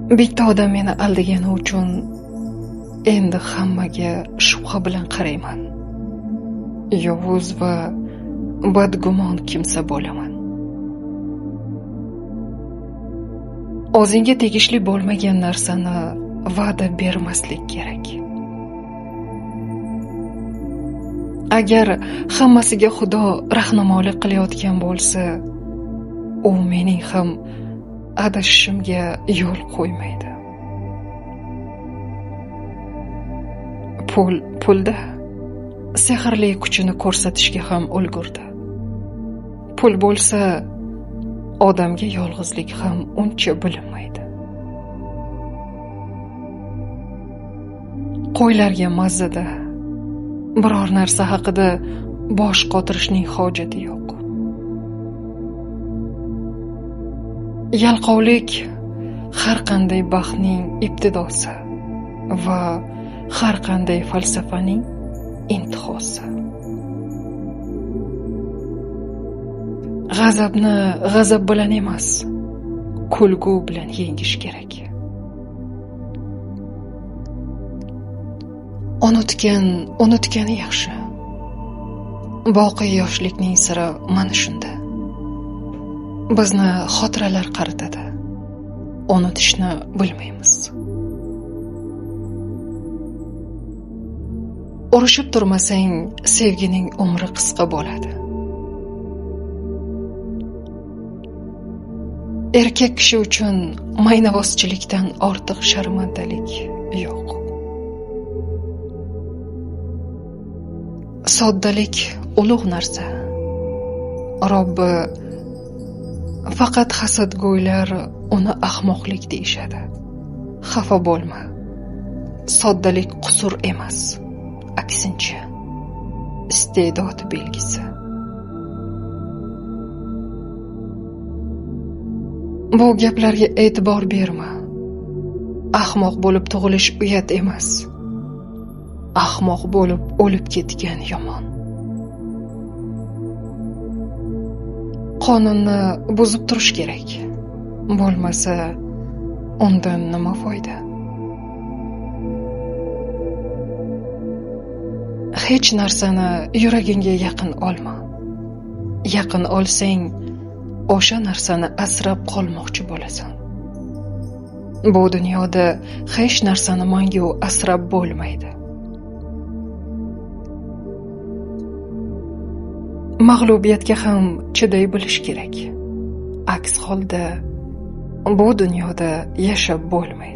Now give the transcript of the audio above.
Bitta odam meni aldagani uchun endi hammaga shubha bilan qarayman. Yovuz va badgumon kimsa bo'laman. O'zingga tegishli bo'lmagan narsani va'da bermaslik kerak. Agar hammasiga Xudo rahnamolik qilayotgan bo'lsa, u mening ham adashishimga yo'l qo'ymaydi. Pulda sehrli kuchini ko'rsatishga ham ulgurdi. Pul bo'lsa, odamga yolg'izlik ham uncha bilinmaydi. Qo'ylarga mazzada biror narsa haqida bosh qotirishning hojati yo'q. Yalqovlik har qanday baxtning ibtidosi va har qanday falsafaning intihosi. G'azabni g'azab bilan emas, kulgu bilan yengish kerak. Unutgani yaxshi. Boqiy yoshlikning siri mana shunda. Bizni xotiralar qaritadi. Unutishni bilmaymiz. Urushib turmasang, sevgining umri qisqa bo'ladi. Erkak kishi uchun maynavozchilikdan ortiq sharmandalik yo'q. Soddalik ulug' narsa. Robbi faqat hasadgo'ylar uni ahmoqlik deyishadi. Xafa bo'lma. Soddalik qusur emas, aksincha, iste'dod belgisi. Bu gaplarga e'tibor berma. Ahmoq bo'lib tug'ilish uyat emas. Ahmoq bo'lib o'lib ketgan yomon. Qonunni buzib turish kerak. Bo'lmasa, undan nima foyda? Hech narsani yuragingga yaqin olma. Yaqin olsang, o'sha narsani asrab qolmoqchi bo'lasan. Bu dunyoda hech narsani mangu asrab bo'lmaydi. Mag'lubiyatga ham chiday bilish kerak. Aks holda bu dunyoda yashab bo'lmaydi.